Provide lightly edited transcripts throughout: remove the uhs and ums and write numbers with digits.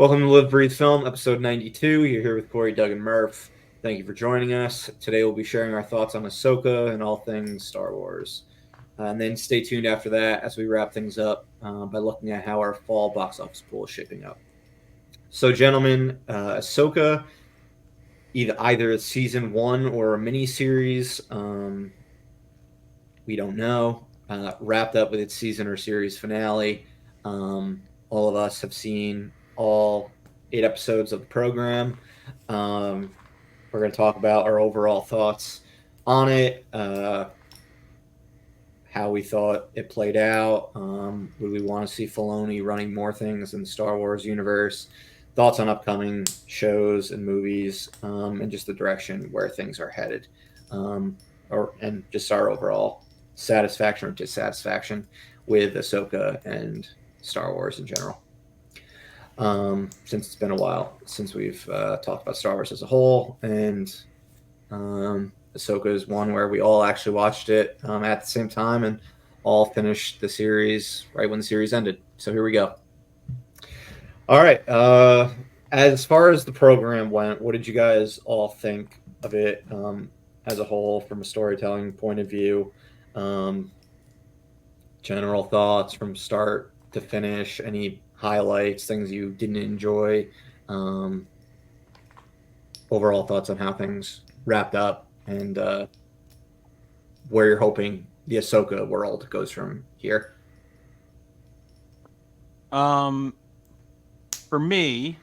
Welcome to Live Breathe Film, episode 92. You're here with Corey, Doug, and Murph. Thank you for joining us. Today we'll be sharing our thoughts on Ahsoka and all things Star Wars. And then stay tuned after that as we wrap things up by looking at how our fall box office pool is shaping up. So, gentlemen, Ahsoka, either season one or a mini series, we don't know, wrapped up with its season or series finale. All of us have seen all 8 episodes of the program. We're going to talk about our overall thoughts on it, how we thought it played out. Would we want to see Filoni running more things in the Star Wars universe? Thoughts on upcoming shows and movies, and just the direction where things are headed, and just our overall satisfaction or dissatisfaction with Ahsoka and Star Wars in general. Since it's been a while since we've talked about Star Wars as a whole, and Ahsoka is one where we all actually watched it at the same time and all finished the series right when the series ended. So here we go. All right. As far as the program went, what did you guys all think of it as a whole from a storytelling point of view? General thoughts from start to finish, any highlights, things you didn't enjoy, overall thoughts on how things wrapped up, and where you're hoping the Ahsoka world goes from here. For me,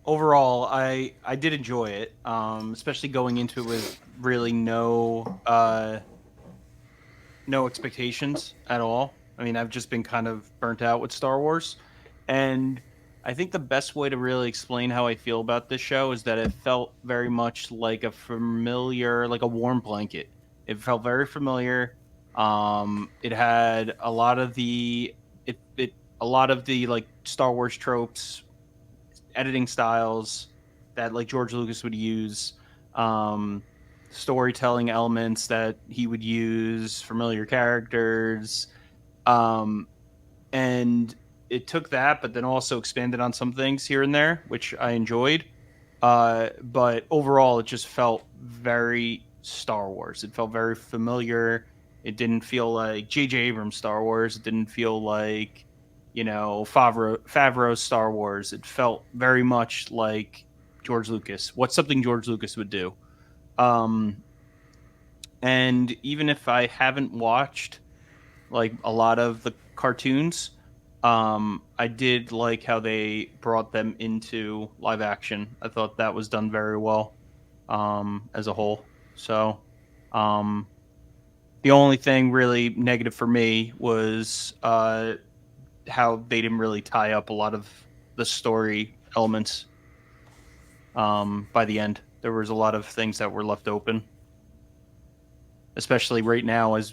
overall, I did enjoy it, especially going into it with really no expectations at all. I mean, I've just been kind of burnt out with Star Wars, and I think the best way to really explain how I feel about this show is that it felt very much like a familiar, like a warm blanket. It felt very familiar. It had a lot of the a lot of the like Star Wars tropes, editing styles that like George Lucas would use, storytelling elements that he would use, familiar characters, and it took that, but then also expanded on some things here and there, which I enjoyed. But overall, it just felt very Star Wars. It felt very familiar. It didn't feel like J.J. Abrams Star Wars. It didn't feel like, Favreau's Star Wars. It felt very much like George Lucas. What's something George Lucas would do? And even if I haven't watched like a lot of the cartoons, I did like how they brought them into live action. I thought that was done very well, as a whole. So, the only thing really negative for me was how they didn't really tie up a lot of the story elements. By the end, there was a lot of things that were left open, especially right now as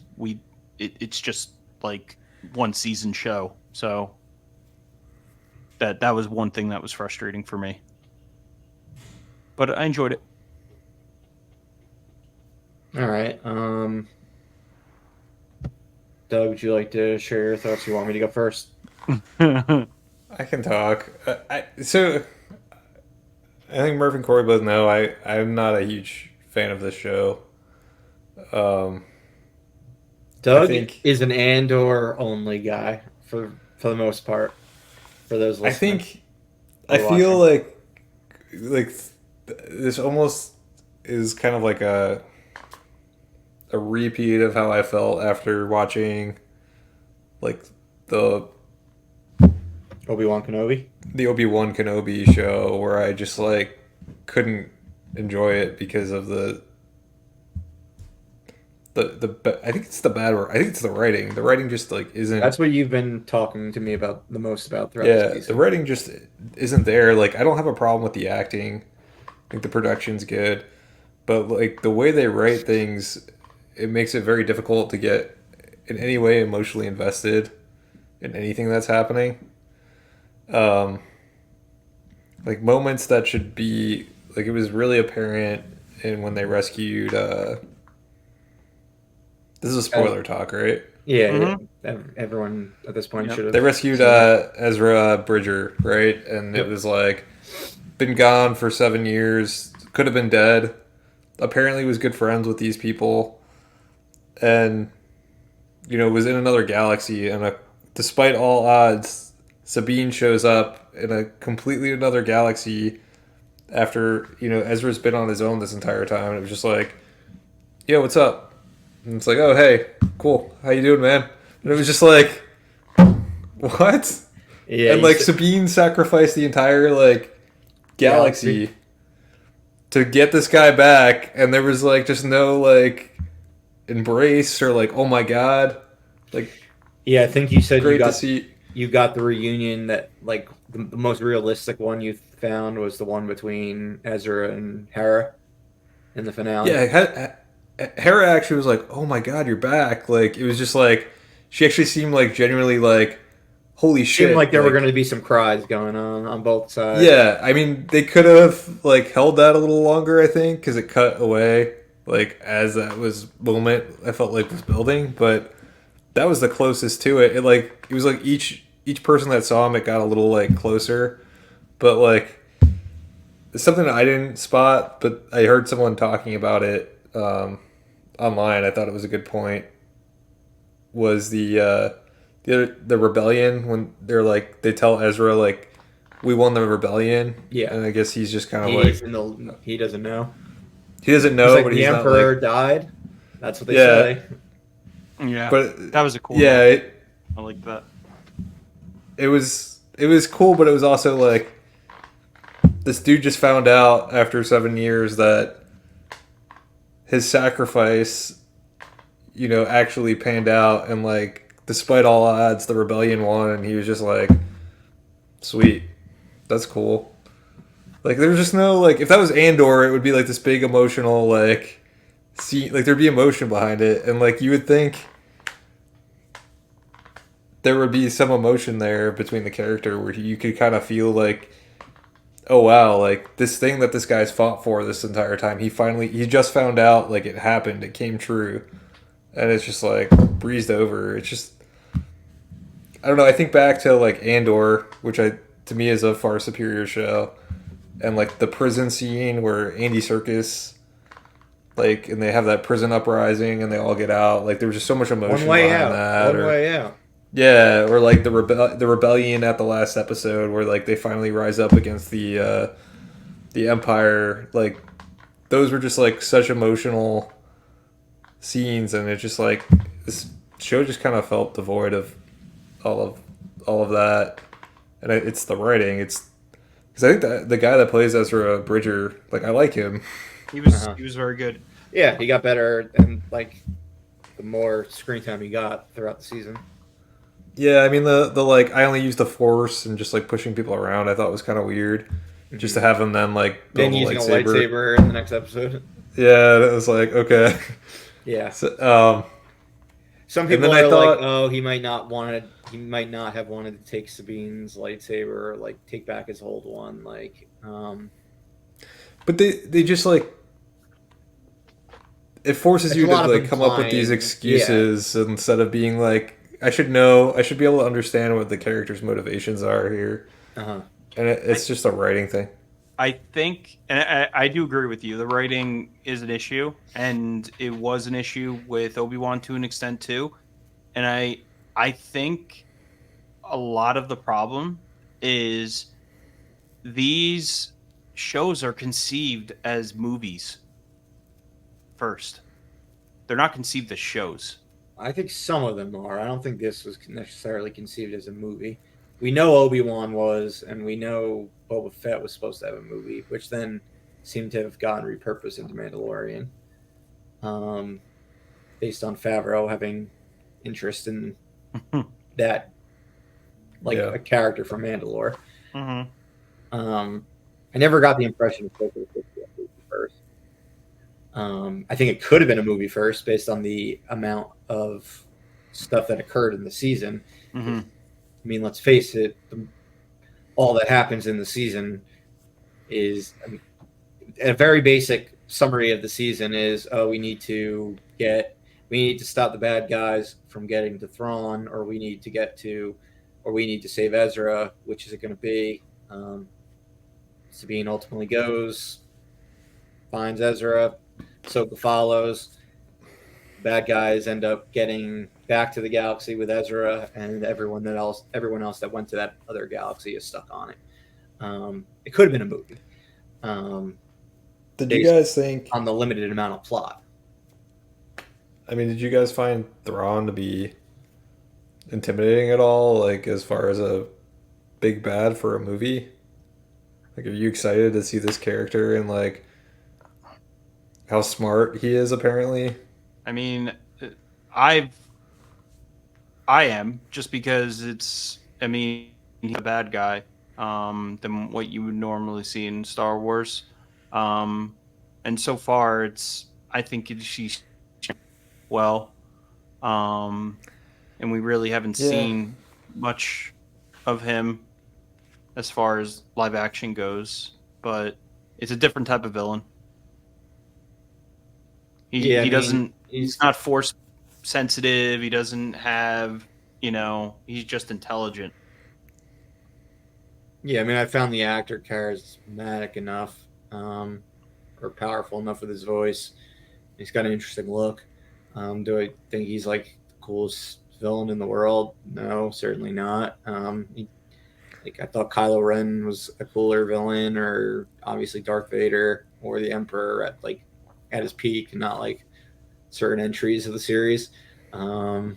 it's just like one season show. So that was one thing that was frustrating for me. But I enjoyed it. All right. Doug, would you like to share your thoughts? You want me to go first? I can talk. So I think Murph and Corey both know I'm not a huge fan of this show. I Doug think is an Andor only guy for the most part. For those I listening, think I feel like this almost is kind of like a repeat of how I felt after watching like the Obi-Wan Kenobi. Obi-Wan Kenobi show, where I just like couldn't enjoy it because of the I think it's the bad word. I think it's the writing. The writing just like isn't. That's what you've been talking to me about the most about throughout the Yeah, the season. writing just isn't there. Like, I don't have a problem with the acting. I think the production's good, but like the way they write things, it makes it very difficult to get in any way emotionally invested in anything that's happening. Um, like moments that should be like, it was really apparent in when they rescued. This is a spoiler talk, right? Yeah, Mhm. yeah. Everyone at this point Yep. should have. They rescued seen it. Ezra Bridger, right? And it Yep. was like been gone for 7 years, could have been dead. Apparently, was good friends with these people, and was in another galaxy. And despite all odds, Sabine shows up in a completely another galaxy after Ezra's been on his own this entire time. And it was just like, yo, what's up? And it's like, oh hey, cool, how you doing, man? And it was just like, what? Yeah, And like Sabine sacrificed the entire like galaxy to get this guy back, and there was like just no like embrace or like, oh my god, like yeah, I think you said great to see. you got the reunion that like the most realistic one you found was the one between Ezra and Hera in the finale. Yeah, Hera actually was like, oh my god, you're back. Like it was just like she actually seemed like genuinely like, holy shit. Seemed like there were going to be some cries going on both sides. Yeah, I mean they could have like held that a little longer, I think, because it cut away like as that was moment I felt like was building, but that was the closest to it. It was like each person that saw him, it got a little like closer, but like it's something that I didn't spot, but I heard someone talking about it online. I thought it was a good point. Was the rebellion when they're like they tell Ezra like we won the rebellion, Yeah. and I guess he's just kind of he doesn't know. He doesn't know, He's like, but the he's Emperor not like died. That's what they Yeah. say. Yeah, but that was a cool. yeah. One. I like that. It was cool, but it was also like this dude just found out after 7 years that his sacrifice, actually panned out, and like despite all odds, the rebellion won, and he was just like, "Sweet, that's cool." Like there was just no like if that was Andor, it would be like this big emotional like scene, like there'd be emotion behind it, and like you would think there would be some emotion there between the character where you could kind of feel like, oh wow, like this thing that this guy's fought for this entire time, he just found out like it happened, it came true, and it's just like breezed over. It's just I don't know. I think back to like Andor, which to me is a far superior show, and like the prison scene where Andy Serkis. Like, and they have that prison uprising, and they all get out. Like, there was just so much emotion One way behind out. that. One way out. Yeah, or like the rebellion at the last episode, where like they finally rise up against the Empire. Like, those were just like such emotional scenes, and it just like this show just kind of felt devoid of all of that. And it's the writing. It's because I think that the guy that plays Ezra Bridger, like I like him. He was very good. Yeah, he got better, and like the more screen time he got throughout the season. Yeah, I mean the like I only used the Force and just like pushing people around I thought was kind of weird, just to have him then like Then build using a lightsaber in the next episode. Yeah, that was like okay. Yeah. So, some people are like, oh, he might not have wanted to take Sabine's lightsaber, or like take back his old one, like. But they just like it forces you to like come up with these excuses instead of being like I should be able to understand what the character's motivations are here. Uh-huh. And it's just a writing thing. I think, and I do agree with you, the writing is an issue, and it was an issue with Obi-Wan to an extent too. And I think a lot of the problem is these shows are conceived as movies first. They're not conceived as shows. I think some of them are. I don't think this was necessarily conceived as a movie. We know Obi-Wan was, and we know Boba Fett was supposed to have a movie, which then seemed to have gotten repurposed into Mandalorian, based on Favreau having interest in that, like a character from Mandalore. Mm-hmm. I never got the impression of Ahsoka was supposed to be a movie first. I think it could have been a movie first based on the amount of stuff that occurred in the season. Mm-hmm. I mean, let's face it, all that happens in the season is a very basic summary of the season is, we need to get we need to stop the bad guys from getting to Thrawn, or we need to save Ezra. Which is it going to be? Sabine ultimately goes, finds Ezra, Ahsoka follows. Bad guys end up getting back to the galaxy with Ezra, and everyone else that went to that other galaxy is stuck on it. It could have been a movie. Did you guys think? On the limited amount of plot? I mean, did you guys find Thrawn to be intimidating at all? Like, as far as a big bad for a movie? Like, are you excited to see this character and like how smart he is? Apparently, I mean, I am, just because he's a bad guy, than what you would normally see in Star Wars. And so far I think she's well. And we really haven't seen much of him as far as live action goes, but it's a different type of villain. He's not force sensitive. He doesn't have, he's just intelligent. Yeah, I mean, I found the actor charismatic enough, or powerful enough with his voice. He's got an interesting look. Do I think he's like the coolest villain in the world? No, certainly not. I thought Kylo Ren was a cooler villain, or obviously Darth Vader or the Emperor at his peak, not like certain entries of the series. Yeah,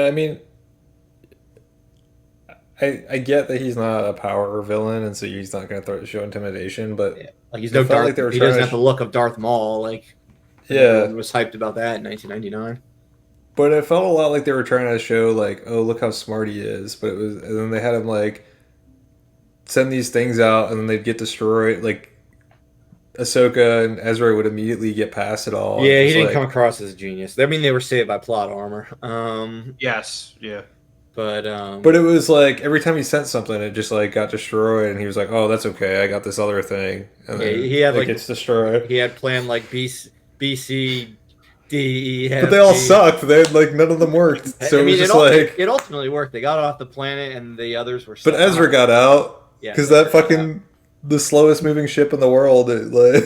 I mean, I get that he's not a power villain, and so he's not going to show intimidation. But yeah. He's no Darth. Like he doesn't have the look of Darth Maul. Everyone was hyped about that in 1999. But it felt a lot like they were trying to show oh, look how smart he is. But and then they had him send these things out, and then they'd get destroyed. Ahsoka and Ezra would immediately get past it all. Yeah, he didn't come across as a genius. I mean, they were saved by plot armor. Yes, yeah. But it was every time he sent something, it just got destroyed, and he was like, "Oh, that's okay. I got this other thing." And then he had it's destroyed. He had planned BC, D, E, F, but they all sucked. They none of them worked. So it ultimately worked. They got off the planet, and the others were. But Ezra got out because that fucking the slowest moving ship in the world. It was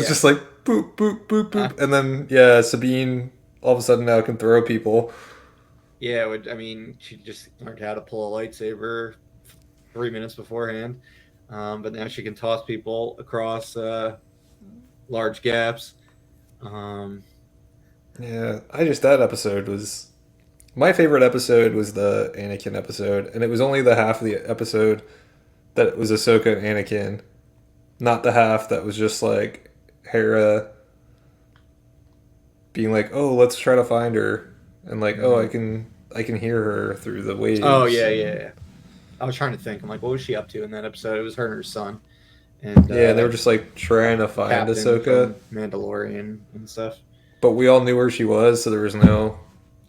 just boop boop boop boop, and then Sabine all of a sudden now can throw people. Yeah, she just learned how to pull a lightsaber 3 minutes beforehand, but now she can toss people across large gaps. That episode was my favorite episode. Was the Anakin episode, and it was only the half of the episode that was Ahsoka and Anakin, not the half that was just Hera being "Oh, let's try to find her," and "Oh, I can hear her through the waves." Oh yeah. I was trying to think. I'm what was she up to in that episode? It was her and her son. And they were just trying to find Ahsoka, Mandalorian and stuff. But we all knew where she was, so there's no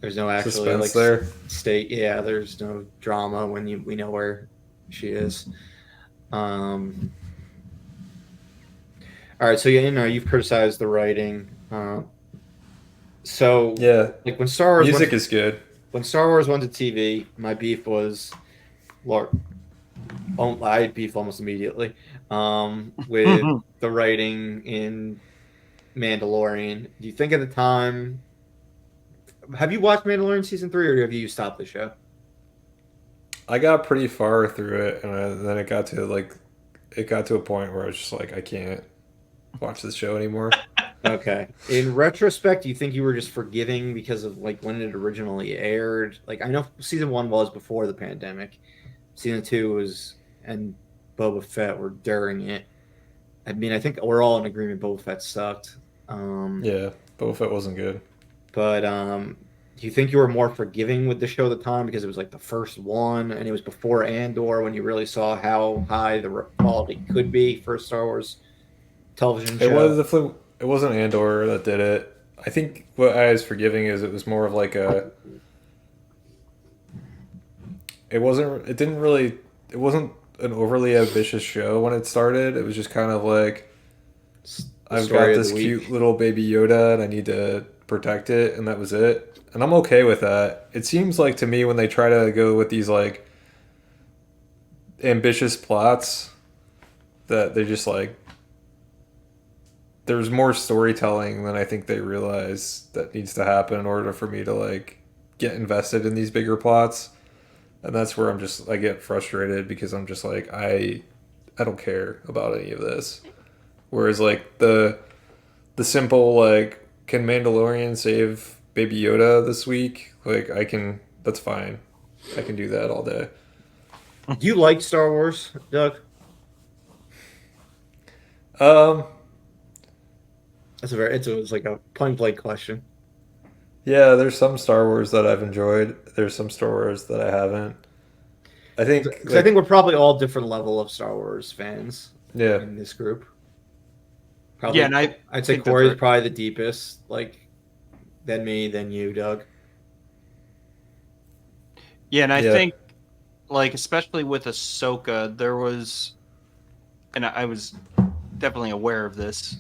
actually suspense there. State. Yeah, there's no drama when we know where she is. All right, so you've criticized the writing. So when Star Wars music is good. When Star Wars went to TV, my beef was, I had beef almost immediately with the writing in Mandalorian. Do you think at the time? Have you watched Mandalorian season 3, or have you stopped the show? I got pretty far through it, and then it got to a point where I was just I can't watch this show anymore. Okay. In retrospect, do you think you were just forgiving because of when it originally aired? I know season 1 was before the pandemic. Season 2 was, and Boba Fett were during it. I mean, I think we're all in agreement Boba Fett sucked. Boba Fett wasn't good. But do you think you were more forgiving with the show at the time because it was the first one, and it was before Andor when you really saw how high the quality could be for a Star Wars television show? It wasn't Andor that did it. I think what I was forgiving is it was more of it wasn't an overly ambitious show when it started. It was just kind of I've story got of this the week. cute little baby Yoda and I need to protect it, and that was it. And I'm okay with that. It seems like to me when they try to go with these like ambitious plots that they're just like there's more storytelling than I think they realize that needs to happen in order for me to like get invested in these bigger plots. And that's where I get frustrated because I'm just like I don't care about any of this. Whereas like the simple like can Mandalorian save Baby Yoda this week? Like I can that's fine. I can do that all day. Do you like Star Wars, Doug? Um It's like a point blank question. yeah, there's some Star Wars that I've enjoyed. There's some Star Wars that I haven't. I think Because I think like we're probably all different level of Star Wars fans yeah. in this group. Yeah, Probably, and I I'd say think that's Corey's right. probably the deepest, like then me, then you, Doug. Yeah, and I Yeah. think like especially with Ahsoka, there was, and I was definitely aware of this,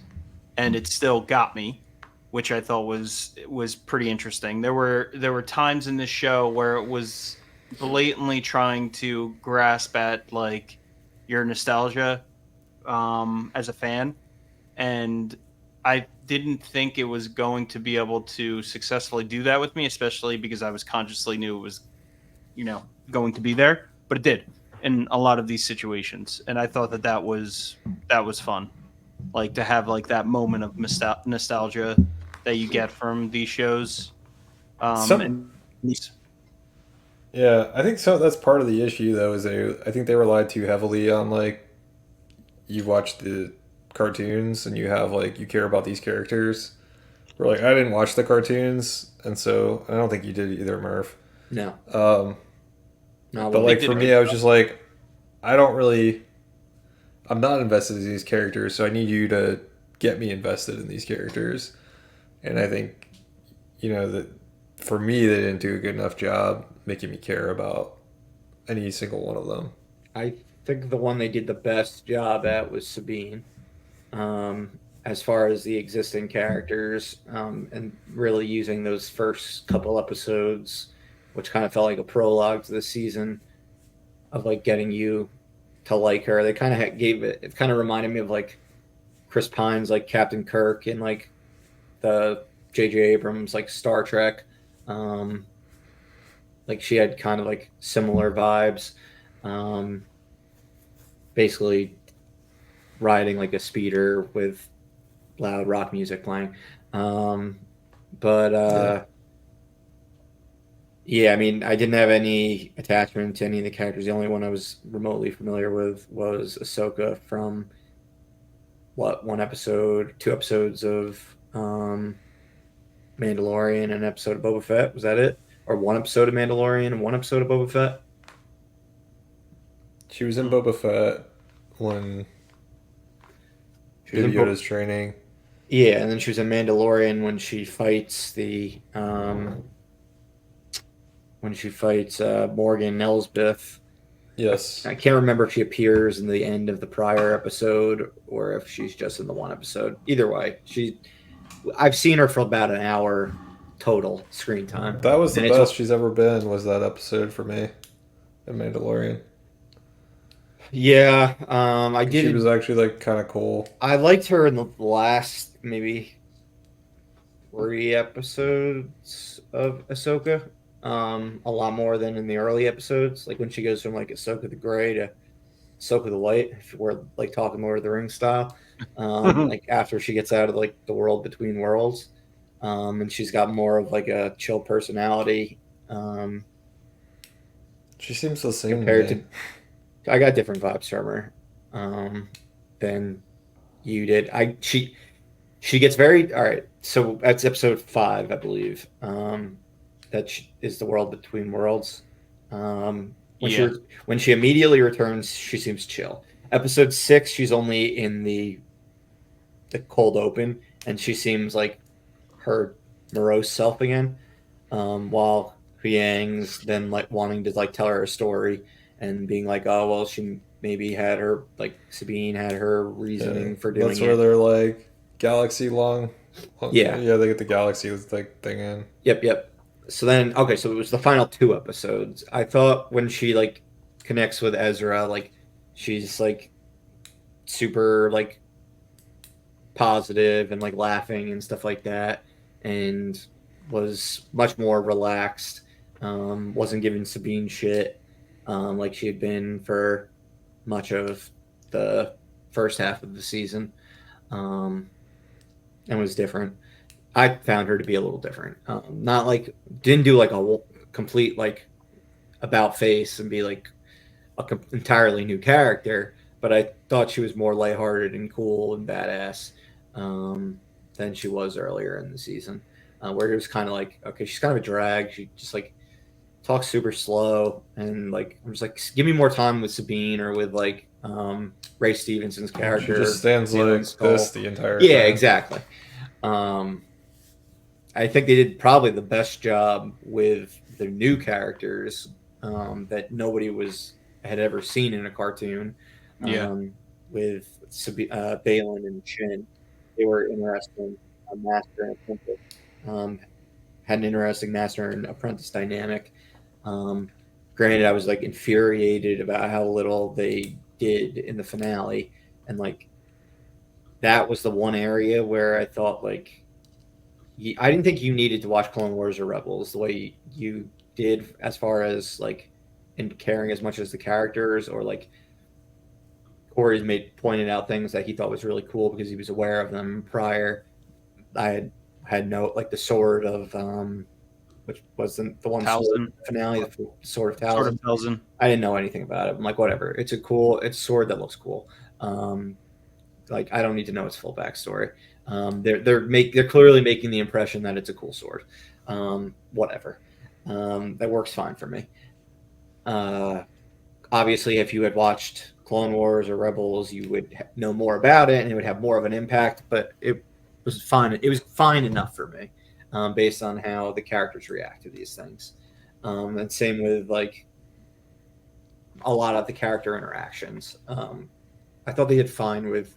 and it still got me, which I thought was pretty interesting. There were times in this show where it was blatantly trying to grasp at like your nostalgia as a fan, and I didn't think it was going to be able to successfully do that with me, especially because I was consciously knew it was going to be there, but it did in a lot of these situations, and I thought that was fun, like to have like that moment of nostalgia that you get from these shows, Some and these. yeah, I think so that's part of the issue though is I think they relied too heavily on like you watch the cartoons and you have like you care about these characters. We're like I didn't watch the cartoons and so I don't think you did either, Murph. No, Um no, but well, They like did for a me good I was job. just like I don't really I'm not invested in these characters, so I need you to get me invested in these characters. And I think, that for me, they didn't do a good enough job making me care about any single one of them. I think the one they did the best job at was Sabine. As far as the existing characters, and really using those first couple episodes, which kind of felt like a prologue to the season of like getting you to like her. They kind of gave it. It kind of reminded me of like Chris Pine's like Captain Kirk in like the J.J. Abrams like Star Trek. Um, like she had kind of like similar vibes. Um, Basically riding like a speeder with loud rock music playing. Um, but Yeah. Yeah, I mean, I didn't have any attachment to any of the characters. The only one I was remotely familiar with was Ahsoka from what one episode, two episodes of Mandalorian, and an episode of Boba Fett. Was that it? Or one episode of Mandalorian and one episode of Boba Fett? She was in Boba Fett when She was Baby in Yoda's training. Yeah, and then she was in Mandalorian when she fights Morgan Elsbeth. Yes. I can't remember if she appears in the end of the prior episode or if she's just in the one episode. Either way, I've seen her for about an hour total screen time, That was the and it's best she's ever been, was that episode for me in Mandalorian. yeah. I She was did. actually like kind of cool. I liked her in the last maybe three episodes of Ahsoka. A lot more than in the early episodes, like when she goes from like Ahsoka the Grey to Ahsoka the White, if we're like talking Lord of the Rings style. Like after she gets out of like the world between worlds, and she's got more of like a chill personality. Um, She seems the same to Compared me. to, I got different vibes from her, um, than you did. She gets very all right. So that's episode 5, I believe. Is the world between worlds. When Yeah, when she immediately returns, she seems chill. Episode 6, she's only in the cold open, and she seems like her morose self again. While Huyang's then like wanting to like tell her a story and being like, oh well, she maybe had her like Sabine had her Yeah. reasoning for That's doing where it. they're like, galaxy long. Yeah. Yeah, they get the galaxy like thing in. Yep. So then, okay, so it was the final two episodes. I thought when she like connects with Ezra, like she's like super like positive and like laughing and stuff like that, and was much more relaxed. Wasn't giving Sabine shit like she had been for much of the first half of the season, um, and was different. I found her to be a little different. Not like didn't do like a complete like about face and be like entirely new character, but I thought she was more lighthearted and cool and badass um, than she was earlier in the season, where it was kind of like, okay, she's kind of a drag. She just like talks super slow, and like I'm just like, give me more time with Sabine or with like Ray Stevenson's She character. just stands Dylan like Skull. this the entire Yeah, time. exactly. Um, I think they did probably the best job with the new characters that nobody had ever seen in a cartoon. Yeah. With Balin and Shin, they were interesting. Master and apprentice had an interesting master and apprentice dynamic. Um, Granted, I was like infuriated about how little they did in the finale, and like that was the one area where I thought like I didn't think you needed to watch Clone Wars or Rebels the way you did, as far as like in caring as much as the characters, or like Corey's made pointed out things that he thought was really cool because he was aware of them prior. I had no like the sword of which wasn't the one sword Towson. finale, the sword of Sort of Talon. Towson. I didn't know anything about it. I'm like, whatever. It's a sword that looks cool. Like I don't need to know its full backstory. They're clearly making the impression that it's a cool sword. Whatever. That works fine for me. Uh, Obviously, if you had watched Clone Wars or Rebels, you would know more about it and it would have more of an impact. But it was fine. It was fine enough for me, based on how the characters react to these things. And same with like a lot of the character interactions. I thought they did fine with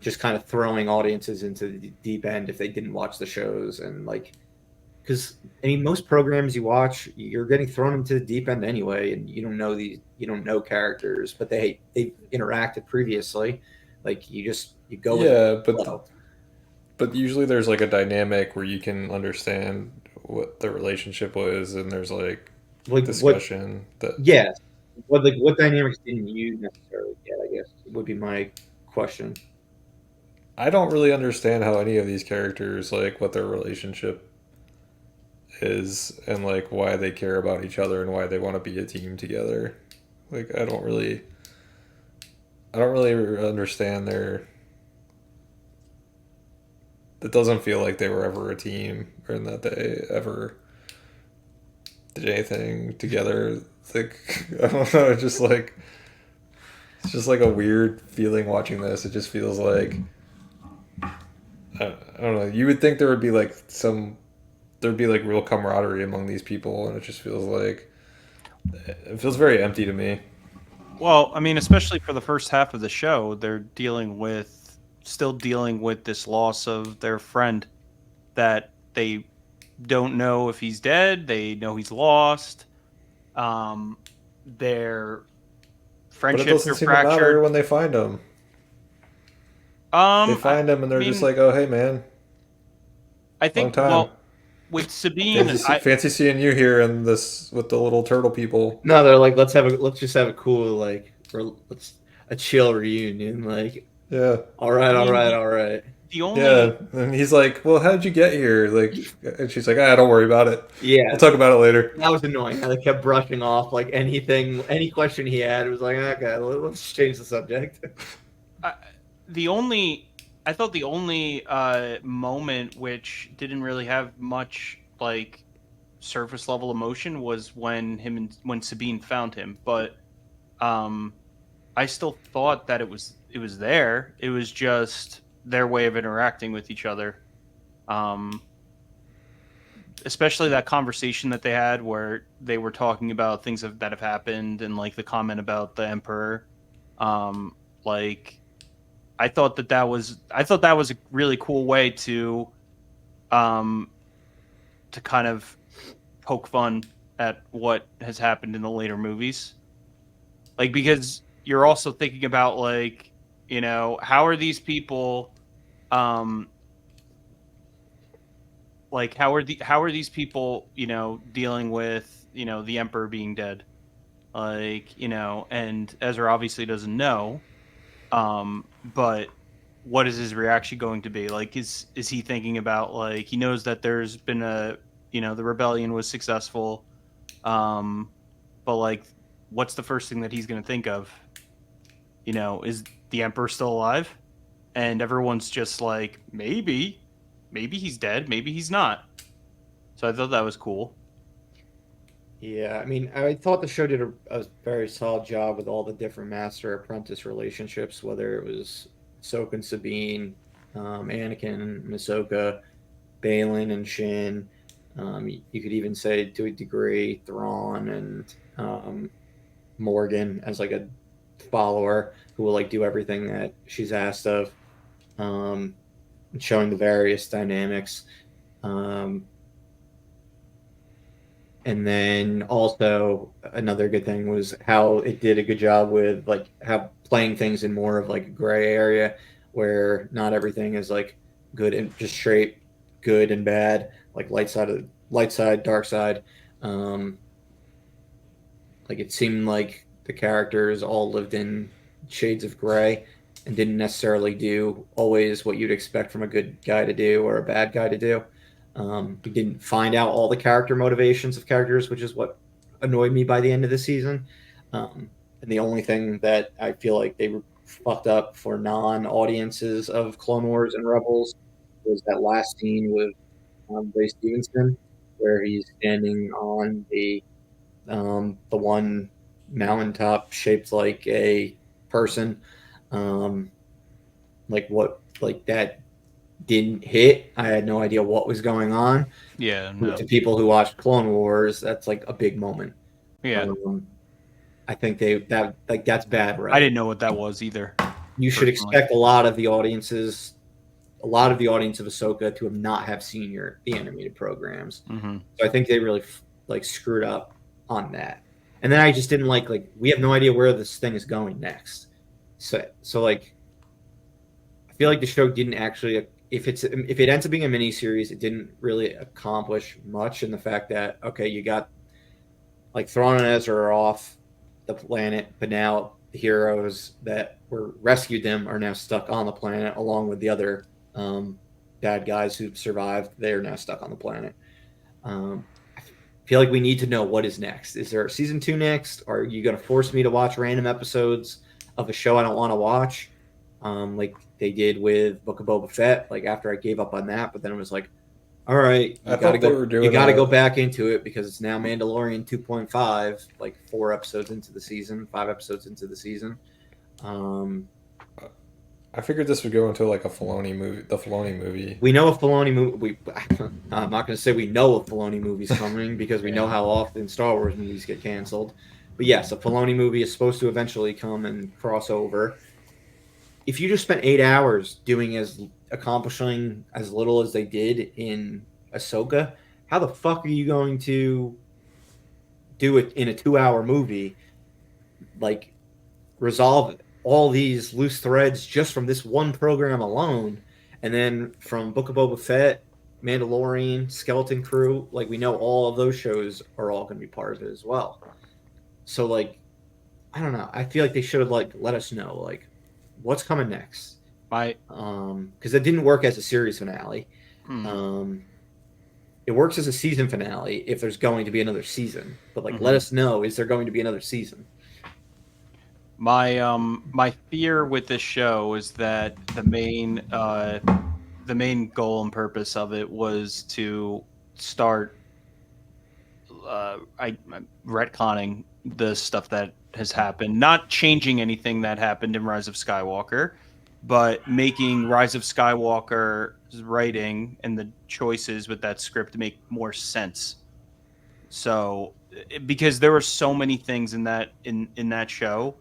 just kind of throwing audiences into the deep end if they didn't watch the shows, and like because I mean most programs you watch, you're getting thrown into the deep end anyway, and you don't know characters, but they interacted previously. Like you go with Yeah, the flow. but usually there's like a dynamic where you can understand what the relationship was, and there's like Like what? discussion that Yes. What dynamics didn't you necessarily get? I guess would be my question. I don't really understand how any of these characters like what their relationship is and like why they care about each other and why they want to be a team together. Like I don't really understand their. It doesn't feel like they were ever a team or that they ever did anything together. It's like I don't know. It's just like a weird feeling watching this. It just feels like I don't know. You would think there would be like there'd be like real camaraderie among these people, and it just feels like it feels very empty to me. Well, I mean, especially for the first half of the show, they're still dealing with this loss of their friend that they don't know if he's dead. They know he's lost. Their But it friendships doesn't are seem to matter fractured. when they find him. They I find him and they're just mean, like, "Oh, hey, man, I long think, time. well, with Sabine, Fancy seeing you here and this with the little turtle people." No, they're like, let's just have a cool like let's a chill reunion. Like, Yeah, all right, I all mean, right, all right. the only, yeah. And he's like, "Well, how'd you get here?" Like, and she's like, "Ah, don't worry about it. Yeah, We'll talk about it later." that was annoying. How they kept brushing off like any question he had. It was like, okay, let's change the subject. I, the only, I thought the only moment which didn't really have much like surface level emotion was when Sabine found him, but um I still thought that it was there. It was just their way of interacting with each other. Um, Especially that conversation that they had where they were talking about things that have happened and like the comment about the emperor. Um, like I thought that was a really cool way to kind of poke fun at what has happened in the later movies. Like, because you're also thinking about, like, how are these people um like how are these people, dealing with, the emperor being dead? Like, and Ezra obviously doesn't know. But what is his reaction going to be? Like, is he thinking about, like, he knows that there's been the rebellion was successful, um, but, like, what's the first thing that he's going to think of? Is the emperor still alive? And everyone's just like, maybe he's dead, maybe he's not. So I thought that was cool. Yeah, I mean, I thought the show did a very solid job with all the different master apprentice relationships, whether it was Ahsoka and Sabine, Anakin and Ahsoka, Balin and Shin. You could even say, to a degree, Thrawn and Morgan as like a follower who will like do everything that she's asked of, um, showing the various dynamics. Um, And then also another good thing was how it did a good job with like how playing things in more of like a gray area where not everything is like good and just straight good and bad, like light side, dark side. Um, like it seemed like the characters all lived in shades of gray and didn't necessarily do always what you'd expect from a good guy to do or a bad guy to do. We didn't find out all the character motivations of characters, which is what annoyed me by the end of the season. And the only thing that I feel like they were fucked up for non-audiences of Clone Wars and Rebels was that last scene with Ray Stevenson, where he's standing on the one mountaintop shaped like a person. Um, like what, like that didn't hit. I had no idea what was going on. Yeah, But no. to people who watch Clone Wars, that's like a big moment. Yeah. I think that's bad, I right? didn't know what that was either, You should personally. expect a lot of the audience of Ahsoka to have not have seen the animated programs. Mm-hmm. So I think they really like screwed up on that. And then I just didn't like we have no idea where this thing is going next. So like I feel like the show didn't actually if it ends up being a mini series, it didn't really accomplish much in the fact that okay, you got like Thrawn and Ezra are off the planet, but now the heroes that were rescued them are now stuck on the planet along with the other bad guys who survived. They are now stuck on the planet. I feel like we need to know what is next. Is there a season 2 next? Are you going to force me to watch random episodes of a show I don't want to watch? Like they did with Book of Boba Fett. Like after I gave up on that, but then it was like, all right, I thought they were You doing got to a. go back into it because it's now Mandalorian 2.5, like 4 episodes into the season, 5 episodes into the season. I figured this would go into like a Filoni movie, the Filoni movie. We know a Filoni movie. I'm not going to say we know a Filoni movie's coming because we know how often Star Wars movies get canceled. But yes, a Filoni movie is supposed to eventually come and cross over. If you just spent 8 hours doing accomplishing as little as they did in Ahsoka, how the fuck are you going to do it in a 2 hour movie? Like resolve all these loose threads just from this one program alone, and then from Book of Boba Fett, Mandalorian, Skeleton Crew, like we know all of those shows are all going to be part of it as well. So like, I don't know. I feel like they should have like let us know like what's coming next. My Because it didn't work as a series finale. It works as a season finale if there's going to be another season. But like, let us know: is there going to be another season? my fear with this show is that the main goal and purpose of it was to start I'm retconning the stuff that has happened, not changing anything that happened in Rise of Skywalker, but making Rise of Skywalker's writing and the choices with that script make more sense. So, because there were so many things in that show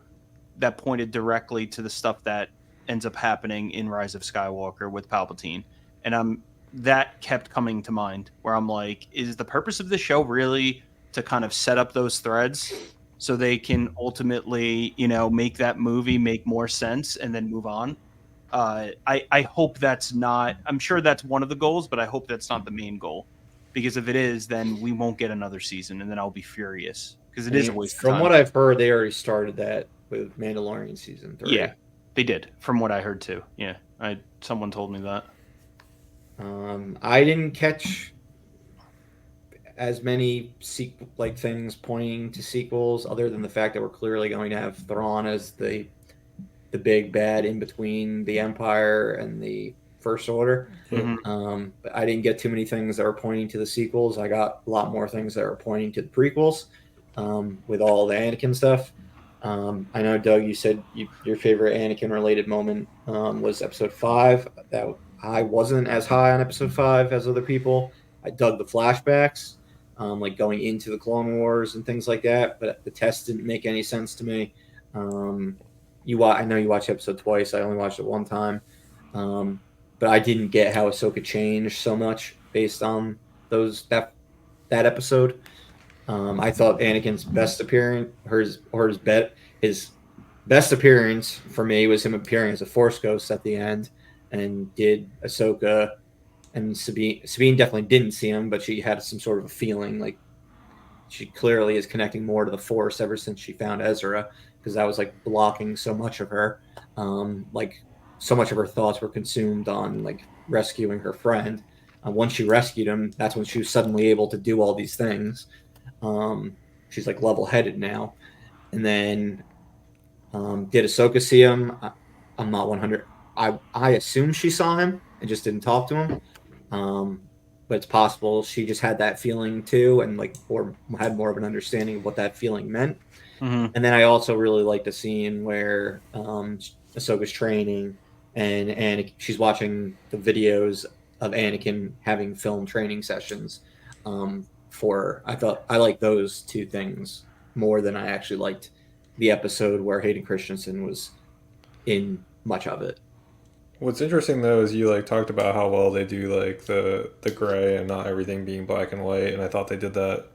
that pointed directly to the stuff that ends up happening in Rise of Skywalker with Palpatine, and that kept coming to mind where I'm like, is the purpose of the show really to kind of set up those threads so they can ultimately, make that movie make more sense and then move on? I hope that's not. I'm sure that's one of the goals, but I hope that's not the main goal, because if it is, then we won't get another season, and then I'll be furious because it is a waste of From time. what I've heard, they already started that with Mandalorian season 3. Yeah, they did, from what I heard too. Yeah, someone told me that. I didn't catch as many things pointing to sequels, other than the fact that we're clearly going to have Thrawn as the big bad in between the Empire and the First Order. Mhm. But I didn't get too many things that were pointing to the sequels. I got a lot more things that were pointing to the prequels, with all the Anakin stuff. I know, Doug, you said your favorite Anakin related moment was episode 5. That I wasn't as high on episode 5 as other people. I dug the flashbacks, like going into the Clone Wars and things like that, but the test didn't make any sense to me. I know you watched episode twice. I only watched it one time, but I didn't get how Ahsoka changed so much based on that episode. I thought Anakin's best appearance, his best appearance for me was him appearing as a Force ghost at the end, and did Ahsoka and Sabine. Sabine definitely didn't see him, but she had some sort of a feeling like she clearly is connecting more to the Force ever since she found Ezra, because that was like blocking so much of her. Like so much of her thoughts were consumed on like rescuing her friend. Once she rescued him, that's when she was suddenly able to do all these things. She's like level headed now. And then did Ahsoka see him? I'm not 100. I assume she saw him and just didn't talk to him. But it's possible she just had that feeling too, and or had more of an understanding of what that feeling meant. Mm-hmm. And then I also really liked the scene where Ahsoka's training, and she's watching the videos of Anakin having film training sessions. I liked those two things more than I actually liked the episode where Hayden Christensen was in much of it. What's interesting though is you talked about how well they do the gray and not everything being black and white, and I thought they did that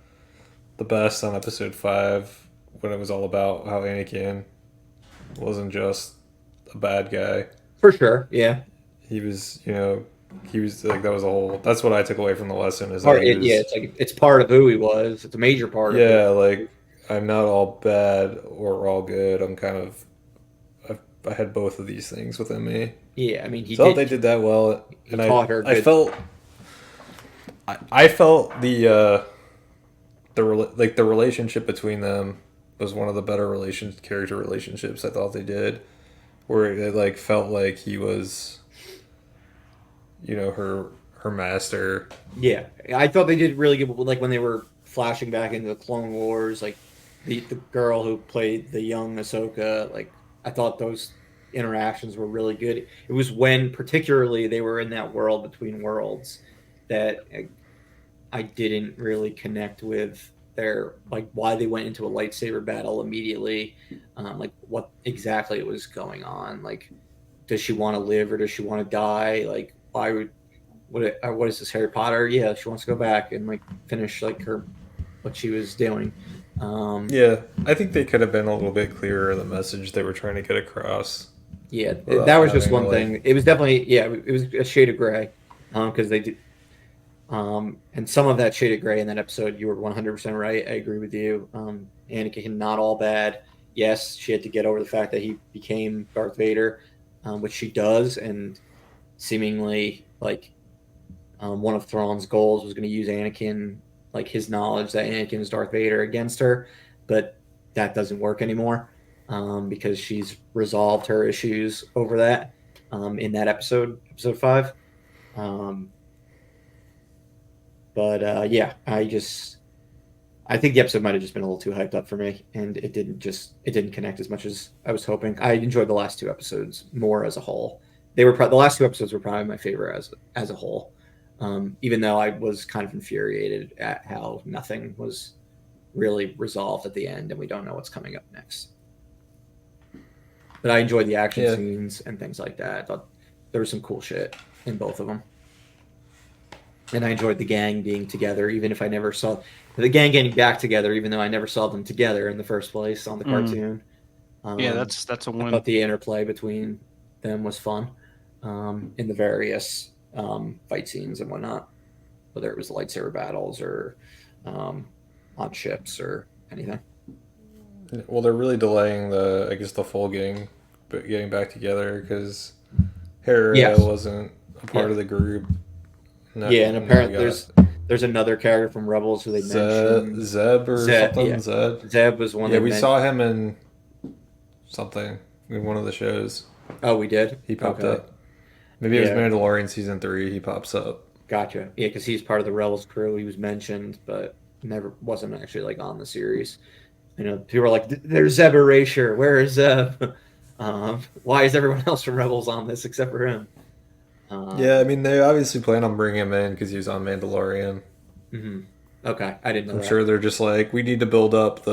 the best on episode 5 when it was all about how Anakin wasn't just a bad guy. For sure, yeah. He was, that was a whole. That's what I took away from the lesson is that it's part of who he was. It's a major part of it. I'm not all bad or all good. I'm kind of I had both of these things within me. Yeah, I mean, they did that well, and I felt the relationship between them was one of the better character relationships I thought they did, where it felt like he was, her master. Yeah, I thought they did really good. Like when they were flashing back into the Clone Wars, like the girl who played the young Ahsoka, like I thought those interactions were really good. It was when particularly they were in that world between worlds that I didn't really connect with their why they went into a lightsaber battle immediately, like what exactly was going on. Like, does she want to live or does she want to die? Like, why would what is this, Harry Potter? Yeah, she wants to go back and finish what she was doing. Yeah, I think they could have been a little bit clearer in the message they were trying to get across. Yeah, that was just one thing. It was definitely it was a shade of gray, because they did. And some of that shade of gray in that episode, you were 100% right. I agree with you. Anakin, not all bad. Yes, she had to get over the fact that he became Darth Vader, which she does, and seemingly one of Thrawn's goals was going to use Anakin, his knowledge that Anakin is Darth Vader, against her, but that doesn't work anymore, because she's resolved her issues over that in that episode 5. But yeah, I think the episode might have just been a little too hyped up for me, and it didn't connect as much as I was hoping. I enjoyed the last 2 episodes more as a whole. The last 2 episodes were probably my favorite as a whole, even though I was kind of infuriated at how nothing was really resolved at the end, and we don't know what's coming up next. But I enjoyed the action Yeah. scenes and things like that. I thought there was some cool shit in both of them. And I enjoyed the gang being together, even if I never saw the gang getting back together, even though I never saw them together in the first place on the cartoon. Yeah, that's a I win. thought the interplay between them was fun in the various fight scenes and whatnot, whether it was lightsaber battles or on ships or anything. Well, they're really delaying I guess the full gang getting back together because Hera Yes. wasn't a part of the group. And apparently there's another character from Rebels who they mentioned. Zeb or something. Yeah. Zeb. Zeb was one. Yeah, we saw him in something in one of the shows. Oh, we did. He popped up. Maybe it was Mandalorian season 3. He pops up. Gotcha. Yeah, because he's part of the Rebels crew. He was mentioned, but never wasn't actually like on the series. You know, people were like, "There's Zeb Erasure. Where is Zeb? Why is everyone else from Rebels on this except for him?" Yeah, I mean, they obviously plan on bringing him in because he was on Mandalorian. Mm-hmm. Okay, I didn't know. I'm sure they're just like, we need to build up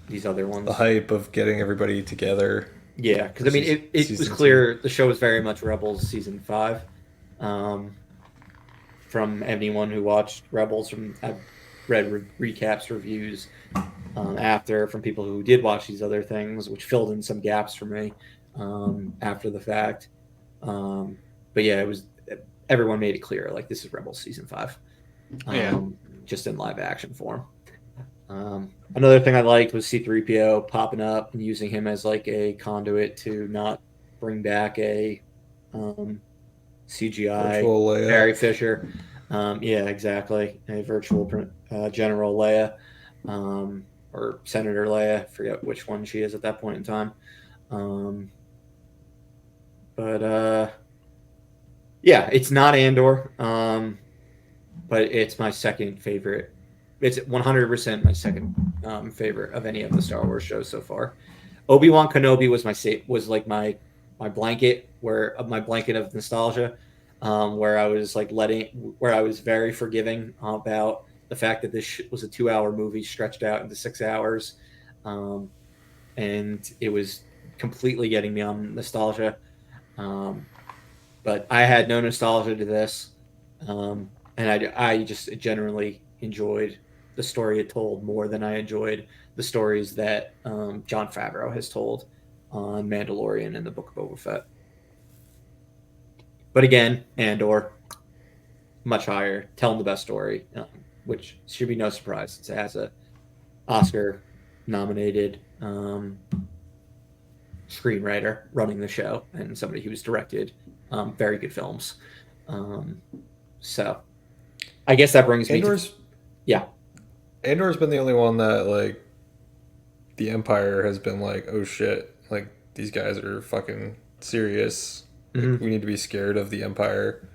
these other ones, the hype of getting everybody together. Yeah, because I mean, it was clear the show was very much Rebels season 5. From anyone who watched Rebels, I've read recaps, reviews after from people who did watch these other things, which filled in some gaps for me after the fact. But yeah, it was everyone made it clear like this is Rebels season 5, just in live action form. Another thing I liked was C-3PO popping up and using him as like a conduit to not bring back a CGI Carrie Fisher. Yeah, exactly. A virtual General Leia or Senator Leia. I forget which one she is at that point in time. Yeah, it's not Andor, but it's my second favorite. It's 100% my second favorite of any of the Star Wars shows so far. Obi-Wan Kenobi was my blanket my blanket of nostalgia, where I was very forgiving about the fact that this was a 2-hour movie stretched out into 6 hours, and it was completely getting me on nostalgia. But I had no nostalgia to this, and I just generally enjoyed the story it told more than I enjoyed the stories that Jon Favreau has told on Mandalorian and the Book of Boba Fett. But again, Andor, much higher, telling the best story, which should be no surprise since it has a Oscar-nominated screenwriter running the show and somebody who's directed very good films. So I guess that brings me to... Yeah. Andor's been the only one that, like, the Empire has been like, oh shit, like, these guys are fucking serious. Like, we need to be scared of the Empire.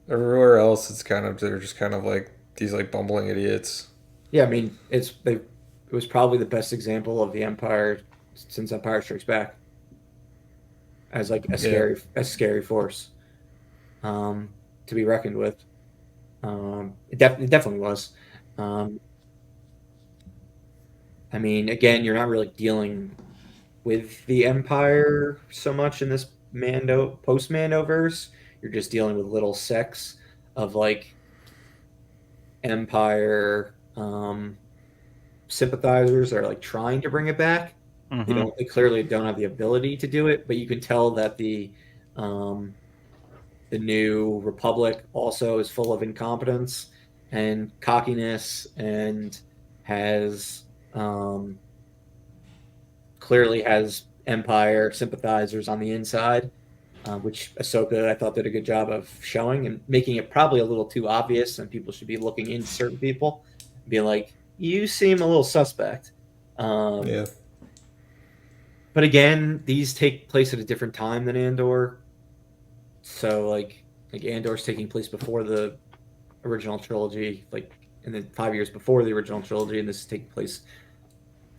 Everywhere else, they're just kind of like these, like, bumbling idiots. Yeah, I mean, it was probably the best example of the Empire since Empire Strikes Back. As, like, a scary force to be reckoned with. It definitely was. I mean, again, you're not really dealing with the Empire so much in this post-Mandoverse. You're just dealing with little sects of like Empire sympathizers that are like trying to bring it back. Mm-hmm. They clearly don't have the ability to do it, but you can tell that the New Republic also is full of incompetence and cockiness and has clearly has Empire sympathizers on the inside, which Ahsoka I thought did a good job of showing and making it probably a little too obvious, and people should be looking into certain people, being like, "You seem a little suspect." Yeah. But again, these take place at a different time than Andor, so like Andor's taking place before the original trilogy, like, and then 5 years before the original trilogy, and this is taking place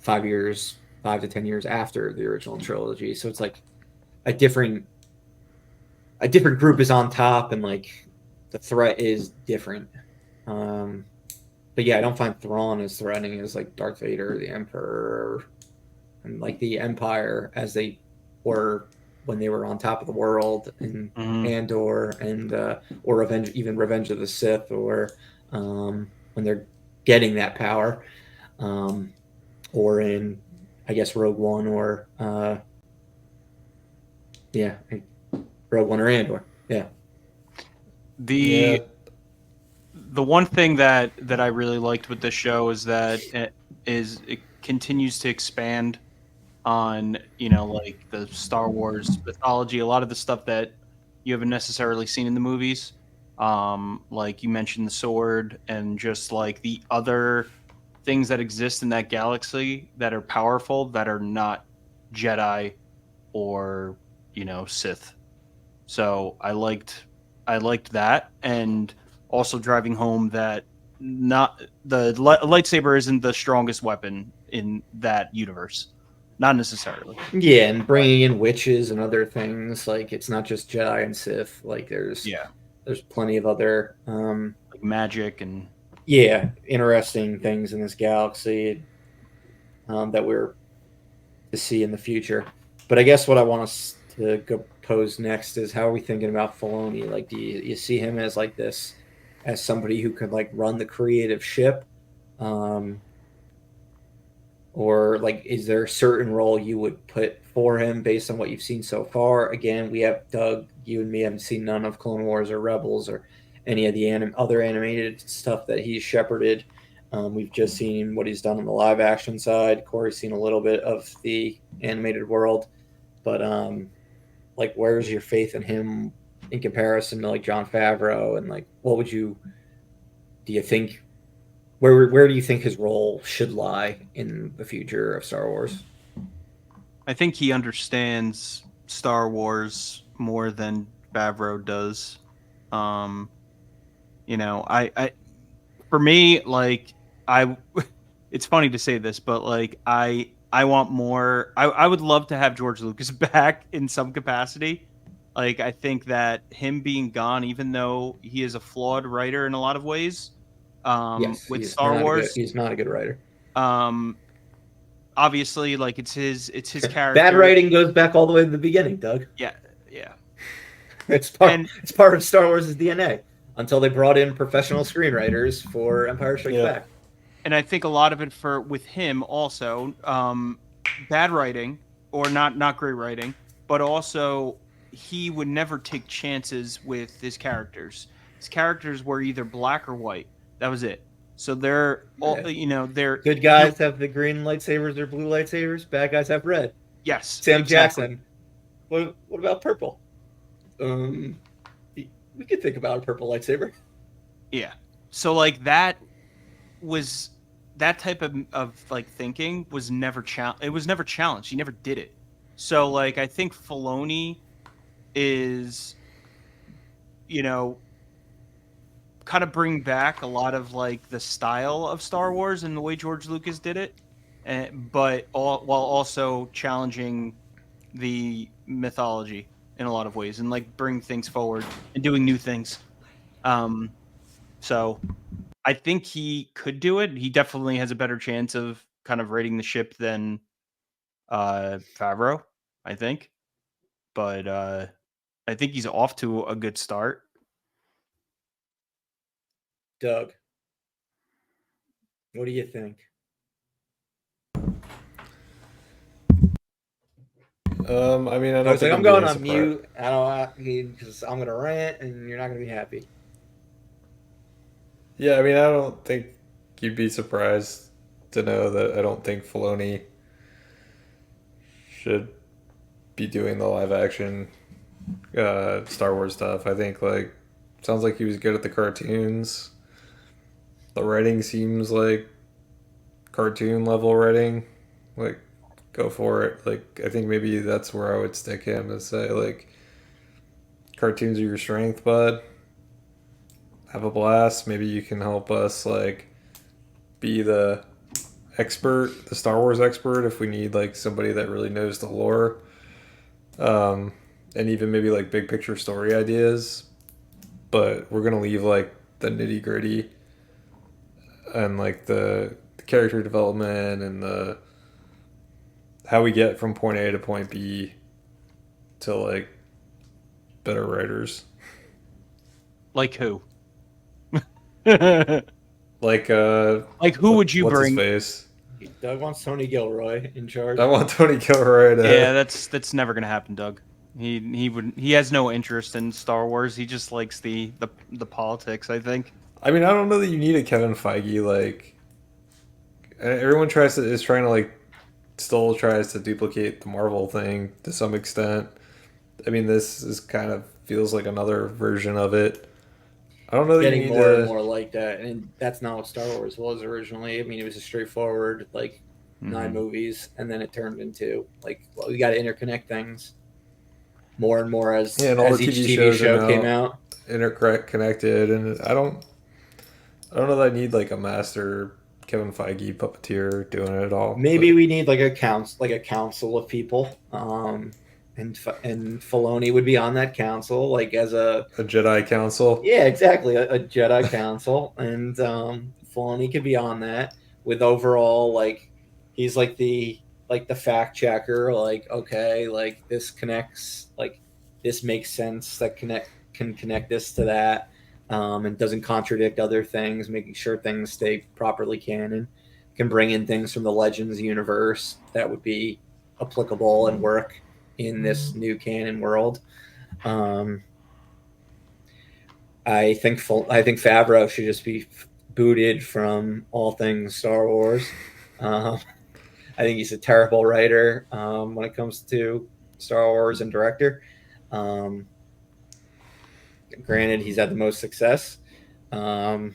5 to 10 years after the original trilogy. So it's like a different group is on top, and like the threat is different. But yeah, I don't find Thrawn as threatening as like Darth Vader or the Emperor, and like the Empire as they or when they were on top of the world in Mhm. Andor and or Revenge of the Sith, or when they're getting that power, um, or in I guess Rogue One, or yeah, Rogue One or Andor. Yeah. Yeah. The one thing that I really liked with this show is that it continues to expand on, like the Star Wars mythology, a lot of the stuff that you haven't necessarily seen in the movies. Like you mentioned the sword and just like the other things that exist in that galaxy that are powerful that are not Jedi or, Sith. So I liked that, and also driving home that not lightsaber isn't the strongest weapon in that universe, not necessarily. Yeah, and bringing in witches and other things, like it's not just Jedi and Sith. Like Yeah, there's plenty of other like magic and yeah, interesting things in this galaxy that we're to see in the future. But I guess what I want us to go pose next is, how are we thinking about Filoni? Like, do you see him as like this, as somebody who could like run the creative ship, um, or like is there a certain role you would put for him based on what you've seen so far? Again, we have Doug, you and me haven't seen none of Clone Wars or Rebels or any of the other animated stuff that he's shepherded. We've just seen what he's done on the live action side. Corey's seen a little bit of the animated world, but like, where's your faith in him in comparison to like John Favreau? And like, what would you do you think, where do you think his role should lie in the future of Star Wars? I think he understands Star Wars more than Favreau does. Um, I for me, like I it's funny to say this, but like I want more. I would love to have George Lucas back in some capacity. Like I think that him being gone, even though he is a flawed writer in a lot of ways, Yes, with Star Wars, he's not a good writer. um, obviously, like it's his Bad character. writing goes back all the way to the beginning, Doug. Yeah, yeah, and It's part of Star Wars' DNA until they brought in professional screenwriters for Empire Strikes Yeah. Back. and I think a lot of it for with him also, bad writing or not great writing, but also he would never take chances with his characters. His characters were either black or white. That was it. So they're all, Yeah. they're Good you guys have the green lightsabers or blue lightsabers. Bad guys have red. yes, Sam exactly. Jackson. What about purple? Um, we could think about a purple lightsaber. Yeah. So like was that type of like thinking was never it was never challenged. He never did it. So like I think Filoni is, you know, kind of bring back a lot of like the style of Star Wars and the way George Lucas did it, but while also challenging the mythology in a lot of ways and like bring things forward and doing new things. Um, so I think he could do it. He definitely has a better chance of kind of raiding the ship than Favreau, I think. But I think he's off to a good start. Doug, what do you think? I mean, I I don't was like, think I'm I'm being going on surprised. mute. I don't because I'm gonna rant and you're not gonna be happy. Yeah, I mean, I don't think you'd be surprised to know that I don't think Filoni should be doing the live action Star Wars stuff. I think like sounds like he was good at the cartoons. The writing seems like cartoon level writing. Like go for it. Like I think maybe that's where I would stick him and say like cartoons are your strength, bud. Have a blast. Maybe you can help us like be the expert, the Star Wars expert, if we need like somebody that really knows the lore, um, and even maybe like big picture story ideas. But we're gonna leave like the nitty gritty and like the character development and the how we get from point A to point B to like better writers. Like who? Like Like who would you what's his bring? face? Doug wants Tony Gilroy in charge. I want Tony Gilroy to. Yeah, that's never gonna happen, Doug. He has no interest in Star Wars. He just likes the politics, I think. I mean, I don't know that you need a Kevin Feige. Like everyone is trying to like still tries to duplicate the Marvel thing to some extent. I mean, this is kind of feels like another version of it. I don't know that you Getting need more and to. more like that, and that's not what Star Wars was originally. I mean, it was a straightforward like 9 movies, and then it turned into like, well, we got to interconnect things more and more as Yeah, and all as the each TV TV shows show are came now out. interconnected, and I don't know that I need like a master Kevin Feige puppeteer doing it all. Maybe we need like a council of people, and Filoni would be on that council, like as a Jedi Council. yeah, exactly, a Jedi council, and Filoni could be on that with overall like he's like the fact checker, like okay, like this connects, like this makes sense, that can connect this to that, and doesn't contradict other things, making sure things stay properly canon. Can bring in things from the Legends universe that would be applicable and work in this new canon world. Um, I think Favreau should just be booted from all things Star Wars. Um, I think he's a terrible writer when it comes to Star Wars and director. Um, Granted, he's had the most success. It